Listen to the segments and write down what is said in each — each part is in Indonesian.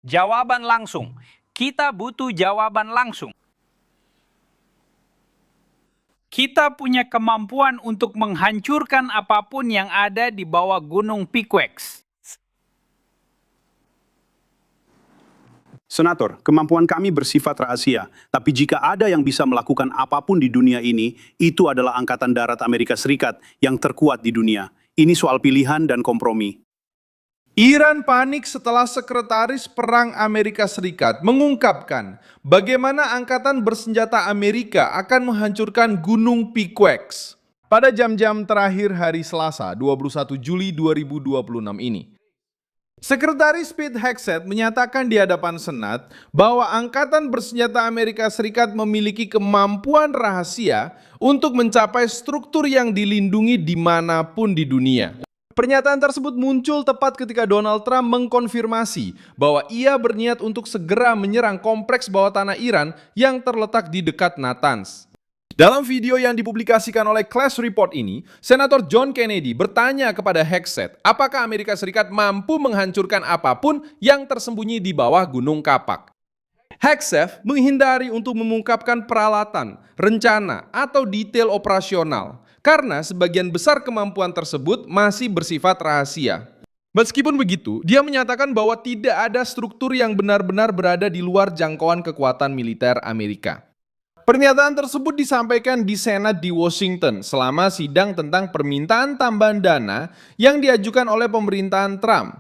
Jawaban langsung. Kita butuh jawaban langsung. Kita punya kemampuan untuk menghancurkan apapun yang ada di bawah Gunung Pikwex. Senator, kemampuan kami bersifat rahasia, tapi jika ada yang bisa melakukan apapun di dunia ini, itu adalah Angkatan Darat Amerika Serikat yang terkuat di dunia. Ini soal pilihan dan kompromi. Iran panik setelah Sekretaris Perang Amerika Serikat mengungkapkan bagaimana Angkatan Bersenjata Amerika akan menghancurkan Gunung Pikwex pada jam-jam terakhir hari Selasa 21 Juli 2026 ini. Sekretaris Pete Hegseth menyatakan di hadapan Senat bahwa Angkatan Bersenjata Amerika Serikat memiliki kemampuan rahasia untuk mencapai struktur yang dilindungi dimanapun di dunia. Pernyataan tersebut muncul tepat ketika Donald Trump mengkonfirmasi bahwa ia berniat untuk segera menyerang kompleks bawah tanah Iran yang terletak di dekat Natanz. Dalam video yang dipublikasikan oleh Clash Report ini, Senator John Kennedy bertanya kepada Hegseth apakah Amerika Serikat mampu menghancurkan apapun yang tersembunyi di bawah Gunung Kapak. Hegseth menghindari untuk mengungkapkan peralatan, rencana, atau detail operasional karena sebagian besar kemampuan tersebut masih bersifat rahasia. Meskipun begitu, dia menyatakan bahwa tidak ada struktur yang benar-benar berada di luar jangkauan kekuatan militer Amerika. Pernyataan tersebut disampaikan di Senat di Washington selama sidang tentang permintaan tambahan dana yang diajukan oleh pemerintahan Trump.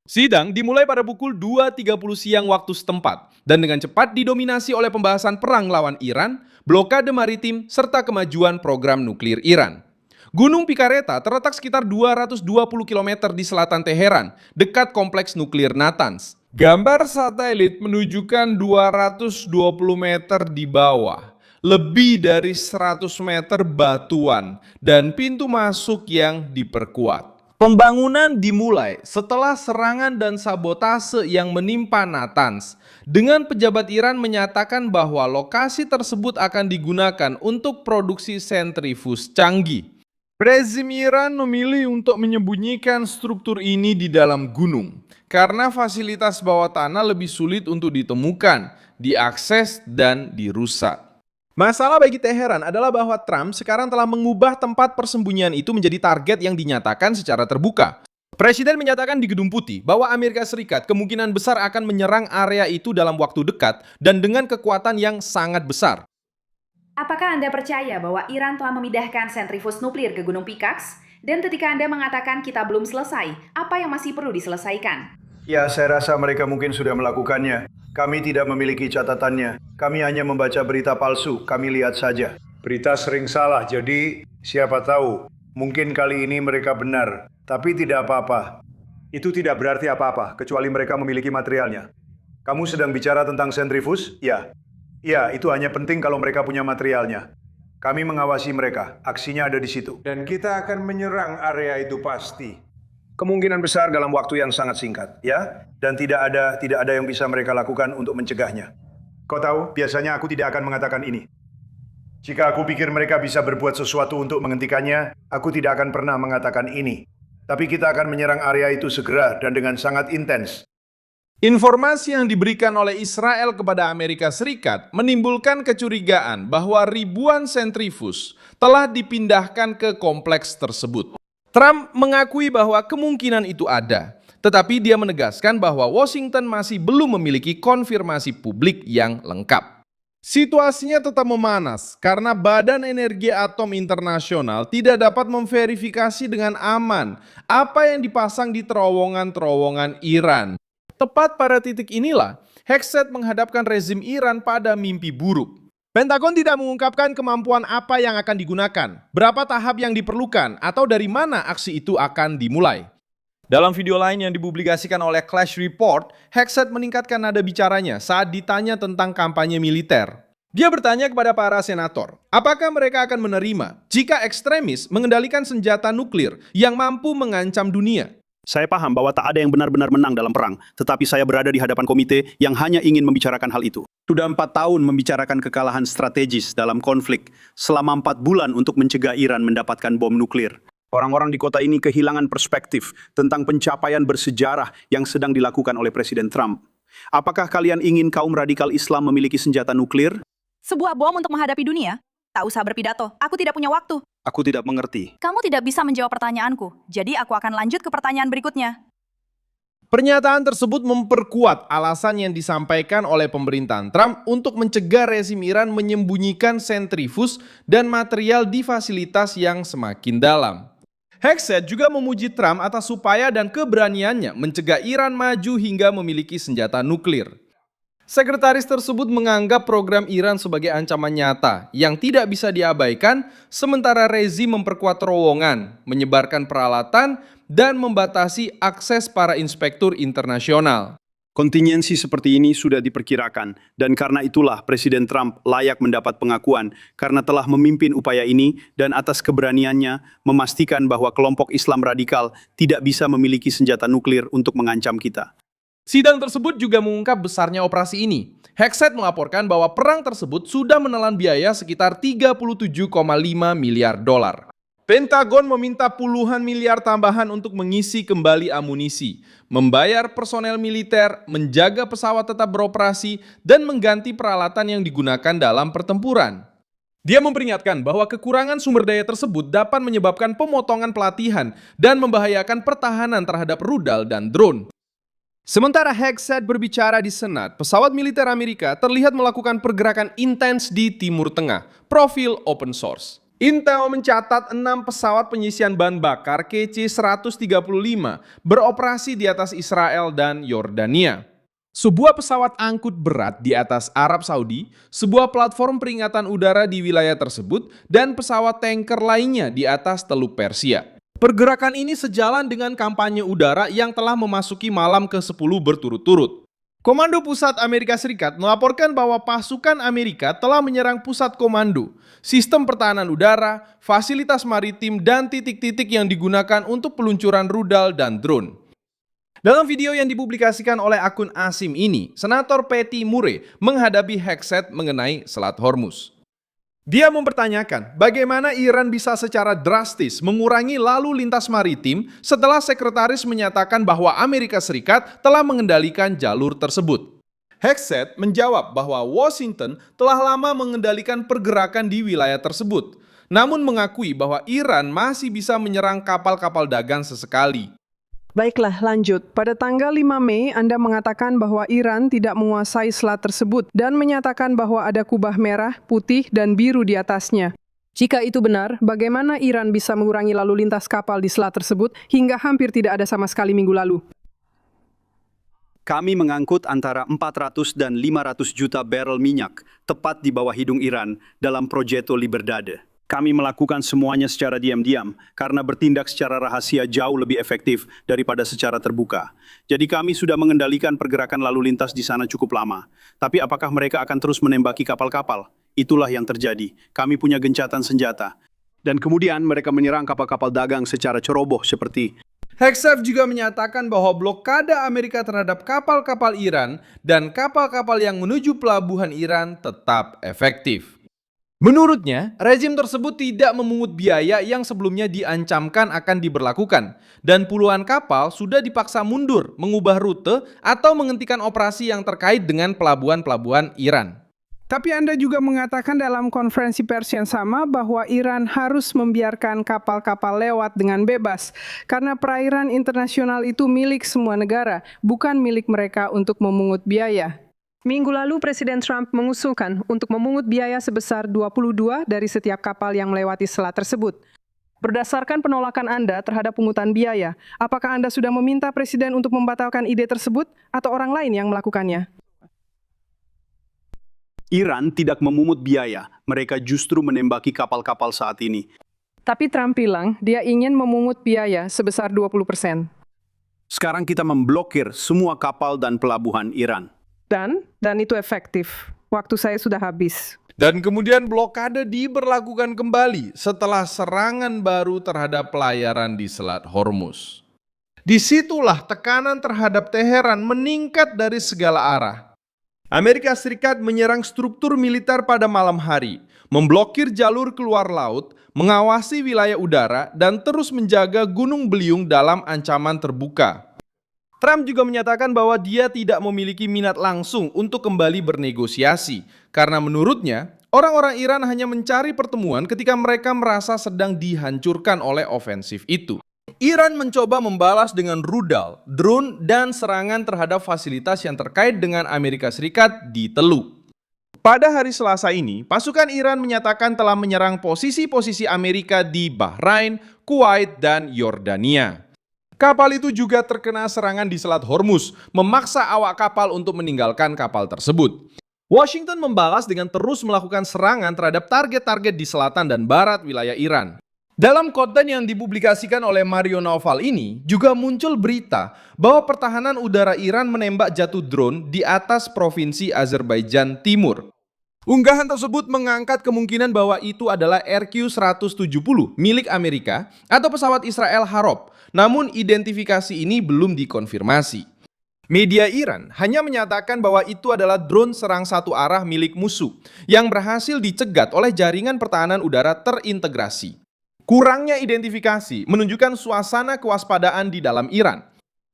Sidang dimulai pada pukul 2.30 siang waktu setempat dan dengan cepat didominasi oleh pembahasan perang lawan Iran, blokade maritim, serta kemajuan program nuklir Iran. Gunung Picareta terletak sekitar 220 km di selatan Teheran, dekat kompleks nuklir Natanz. Gambar satelit menunjukkan 220 meter di bawah, lebih dari 100 meter batuan, dan pintu masuk yang diperkuat. Pembangunan dimulai setelah serangan dan sabotase yang menimpa Natanz, dengan pejabat Iran menyatakan bahwa lokasi tersebut akan digunakan untuk produksi sentrifus canggih. Rezim Iran memilih untuk menyembunyikan struktur ini di dalam gunung karena fasilitas bawah tanah lebih sulit untuk ditemukan, diakses, dan dirusak. Masalah bagi Teheran adalah bahwa Trump sekarang telah mengubah tempat persembunyian itu menjadi target yang dinyatakan secara terbuka. Presiden menyatakan di Gedung Putih bahwa Amerika Serikat kemungkinan besar akan menyerang area itu dalam waktu dekat dan dengan kekuatan yang sangat besar. Apakah Anda percaya bahwa Iran telah memindahkan sentrifus nuklir ke Gunung Pikaks? Dan ketika Anda mengatakan kita belum selesai, apa yang masih perlu diselesaikan? Ya, saya rasa mereka mungkin sudah melakukannya. Kami tidak memiliki catatannya. Kami hanya membaca berita palsu. Kami lihat saja. Berita sering salah, jadi siapa tahu. Mungkin kali ini mereka benar, tapi tidak apa-apa. Itu tidak berarti apa-apa, kecuali mereka memiliki materialnya. Kamu sedang bicara tentang sentrifus? Ya. Ya, itu hanya penting kalau mereka punya materialnya. Kami mengawasi mereka. Aksinya ada di situ. Dan kita akan menyerang area itu pasti. Kemungkinan besar dalam waktu yang sangat singkat, ya. Dan tidak ada yang bisa mereka lakukan untuk mencegahnya. Kau tahu, biasanya aku tidak akan mengatakan ini. Jika aku pikir mereka bisa berbuat sesuatu untuk menghentikannya, aku tidak akan pernah mengatakan ini. Tapi kita akan menyerang area itu segera dan dengan sangat intens. Informasi yang diberikan oleh Israel kepada Amerika Serikat menimbulkan kecurigaan bahwa ribuan sentrifus telah dipindahkan ke kompleks tersebut. Trump mengakui bahwa kemungkinan itu ada, tetapi dia menegaskan bahwa Washington masih belum memiliki konfirmasi publik yang lengkap. Situasinya tetap memanas karena Badan Energi Atom Internasional tidak dapat memverifikasi dengan aman apa yang dipasang di terowongan-terowongan Iran. Tepat pada titik inilah, Hegseth menghadapkan rezim Iran pada mimpi buruk. Pentagon tidak mengungkapkan kemampuan apa yang akan digunakan, berapa tahap yang diperlukan, atau dari mana aksi itu akan dimulai. Dalam video lain yang dipublikasikan oleh Clash Report, Hegseth meningkatkan nada bicaranya saat ditanya tentang kampanye militer. Dia bertanya kepada para senator, apakah mereka akan menerima jika ekstremis mengendalikan senjata nuklir yang mampu mengancam dunia? Saya paham bahwa tak ada yang benar-benar menang dalam perang, tetapi saya berada di hadapan komite yang hanya ingin membicarakan hal itu. Sudah 4 tahun membicarakan kekalahan strategis dalam konflik, selama 4 bulan untuk mencegah Iran mendapatkan bom nuklir. Orang-orang di kota ini kehilangan perspektif tentang pencapaian bersejarah yang sedang dilakukan oleh Presiden Trump. Apakah kalian ingin kaum radikal Islam memiliki senjata nuklir? Sebuah bom untuk menghadapi dunia? Tak usah berpidato, aku tidak punya waktu. Aku tidak mengerti. Kamu tidak bisa menjawab pertanyaanku, jadi aku akan lanjut ke pertanyaan berikutnya. Pernyataan tersebut memperkuat alasan yang disampaikan oleh pemerintahan Trump untuk mencegah rezim Iran menyembunyikan sentrifus dan material di fasilitas yang semakin dalam. Hegseth juga memuji Trump atas upaya dan keberaniannya mencegah Iran maju hingga memiliki senjata nuklir. Sekretaris tersebut menganggap program Iran sebagai ancaman nyata yang tidak bisa diabaikan, sementara rezim memperkuat terowongan, menyebarkan peralatan, dan membatasi akses para inspektur internasional. Kontingensi seperti ini sudah diperkirakan, dan karena itulah Presiden Trump layak mendapat pengakuan karena telah memimpin upaya ini dan atas keberaniannya memastikan bahwa kelompok Islam radikal tidak bisa memiliki senjata nuklir untuk mengancam kita. Sidang tersebut juga mengungkap besarnya operasi ini. Hegseth melaporkan bahwa perang tersebut sudah menelan biaya sekitar 37,5 miliar dolar. Pentagon meminta puluhan miliar tambahan untuk mengisi kembali amunisi, membayar personel militer, menjaga pesawat tetap beroperasi, dan mengganti peralatan yang digunakan dalam pertempuran. Dia memperingatkan bahwa kekurangan sumber daya tersebut dapat menyebabkan pemotongan pelatihan dan membahayakan pertahanan terhadap rudal dan drone. Sementara Hegseth berbicara di Senat, pesawat militer Amerika terlihat melakukan pergerakan intens di Timur Tengah, profil open source. Intel mencatat 6 pesawat penyisian bahan bakar KC-135 beroperasi di atas Israel dan Yordania. Sebuah pesawat angkut berat di atas Arab Saudi, sebuah platform peringatan udara di wilayah tersebut, dan pesawat tanker lainnya di atas Teluk Persia. Pergerakan ini sejalan dengan kampanye udara yang telah memasuki malam ke-10 berturut-turut. Komando Pusat Amerika Serikat melaporkan bahwa pasukan Amerika telah menyerang pusat komando, sistem pertahanan udara, fasilitas maritim, dan titik-titik yang digunakan untuk peluncuran rudal dan drone. Dalam video yang dipublikasikan oleh akun ASIM ini, Senator Patty Murray menghadapi Hegseth mengenai Selat Hormuz. Dia mempertanyakan bagaimana Iran bisa secara drastis mengurangi lalu lintas maritim setelah sekretaris menyatakan bahwa Amerika Serikat telah mengendalikan jalur tersebut. Hegseth menjawab bahwa Washington telah lama mengendalikan pergerakan di wilayah tersebut, namun mengakui bahwa Iran masih bisa menyerang kapal-kapal dagang sesekali. Baiklah, lanjut. Pada tanggal 5 Mei, Anda mengatakan bahwa Iran tidak menguasai selat tersebut dan menyatakan bahwa ada kubah merah, putih, dan biru di atasnya. Jika itu benar, bagaimana Iran bisa mengurangi lalu lintas kapal di selat tersebut hingga hampir tidak ada sama sekali minggu lalu? Kami mengangkut antara 400 dan 500 juta barrel minyak tepat di bawah hidung Iran dalam Progetto Liberdade. Kami melakukan semuanya secara diam-diam karena bertindak secara rahasia jauh lebih efektif daripada secara terbuka. Jadi kami sudah mengendalikan pergerakan lalu lintas di sana cukup lama. Tapi apakah mereka akan terus menembaki kapal-kapal? Itulah yang terjadi. Kami punya gencatan senjata. Dan kemudian mereka menyerang kapal-kapal dagang secara ceroboh seperti... Hegseth juga menyatakan bahwa blokade Amerika terhadap kapal-kapal Iran dan kapal-kapal yang menuju pelabuhan Iran tetap efektif. Menurutnya, rezim tersebut tidak memungut biaya yang sebelumnya diancamkan akan diberlakukan, dan puluhan kapal sudah dipaksa mundur, mengubah rute, atau menghentikan operasi yang terkait dengan pelabuhan-pelabuhan Iran. Tapi Anda juga mengatakan dalam konferensi pers yang sama bahwa Iran harus membiarkan kapal-kapal lewat dengan bebas, karena perairan internasional itu milik semua negara, bukan milik mereka untuk memungut biaya. Minggu lalu Presiden Trump mengusulkan untuk memungut biaya sebesar 22 dari setiap kapal yang melewati selat tersebut. Berdasarkan penolakan Anda terhadap pungutan biaya, apakah Anda sudah meminta Presiden untuk membatalkan ide tersebut atau orang lain yang melakukannya? Iran tidak memungut biaya, mereka justru menembaki kapal-kapal saat ini. Tapi Trump bilang dia ingin memungut biaya sebesar 20%. Sekarang kita memblokir semua kapal dan pelabuhan Iran. Dan itu efektif. Waktu saya sudah habis. Dan kemudian blokade diberlakukan kembali setelah serangan baru terhadap pelayaran di Selat Hormuz. Disitulah tekanan terhadap Teheran meningkat dari segala arah. Amerika Serikat menyerang struktur militer pada malam hari, memblokir jalur keluar laut, mengawasi wilayah udara, dan terus menjaga Gunung Beliung dalam ancaman terbuka. Trump juga menyatakan bahwa dia tidak memiliki minat langsung untuk kembali bernegosiasi, karena menurutnya orang-orang Iran hanya mencari pertemuan ketika mereka merasa sedang dihancurkan oleh ofensif itu. Iran mencoba membalas dengan rudal, drone, dan serangan terhadap fasilitas yang terkait dengan Amerika Serikat di Teluk. Pada hari Selasa ini, pasukan Iran menyatakan telah menyerang posisi-posisi Amerika di Bahrain, Kuwait, dan Yordania. Kapal itu juga terkena serangan di Selat Hormuz, memaksa awak kapal untuk meninggalkan kapal tersebut. Washington membalas dengan terus melakukan serangan terhadap target-target di selatan dan barat wilayah Iran. Dalam konten yang dipublikasikan oleh Mario Naufal ini, juga muncul berita bahwa pertahanan udara Iran menembak jatuh drone di atas provinsi Azerbaijan Timur. Unggahan tersebut mengangkat kemungkinan bahwa itu adalah RQ-170 milik Amerika atau pesawat Israel Harop, namun identifikasi ini belum dikonfirmasi. Media Iran hanya menyatakan bahwa itu adalah drone serang satu arah milik musuh yang berhasil dicegat oleh jaringan pertahanan udara terintegrasi. Kurangnya identifikasi menunjukkan suasana kewaspadaan di dalam Iran.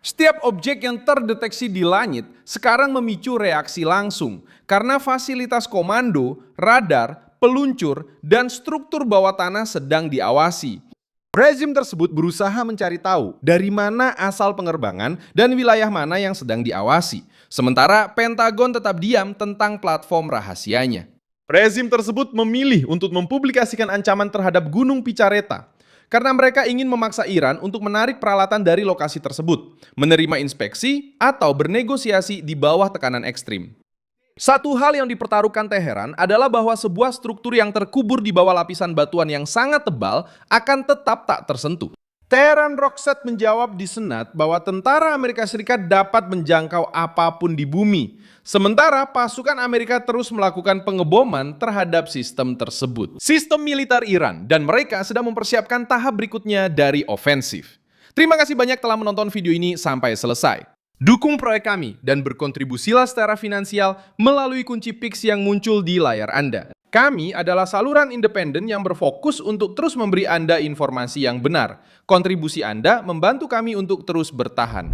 Setiap objek yang terdeteksi di langit sekarang memicu reaksi langsung karena fasilitas komando, radar, peluncur, dan struktur bawah tanah sedang diawasi. Rezim tersebut berusaha mencari tahu dari mana asal penerbangan dan wilayah mana yang sedang diawasi. Sementara Pentagon tetap diam tentang platform rahasianya. Rezim tersebut memilih untuk mempublikasikan ancaman terhadap Gunung Picareta karena mereka ingin memaksa Iran untuk menarik peralatan dari lokasi tersebut, menerima inspeksi, atau bernegosiasi di bawah tekanan ekstrim. Satu hal yang dipertaruhkan Teheran adalah bahwa sebuah struktur yang terkubur di bawah lapisan batuan yang sangat tebal akan tetap tak tersentuh. Teheran Rockset menjawab di Senat bahwa tentara Amerika Serikat dapat menjangkau apapun di bumi, sementara pasukan Amerika terus melakukan pengeboman terhadap sistem tersebut. Sistem militer Iran dan mereka sedang mempersiapkan tahap berikutnya dari ofensif. Terima kasih banyak telah menonton video ini sampai selesai. Dukung proyek kami dan berkontribusilah secara finansial melalui kunci Pix yang muncul di layar Anda. Kami adalah saluran independen yang berfokus untuk terus memberi Anda informasi yang benar. Kontribusi Anda membantu kami untuk terus bertahan.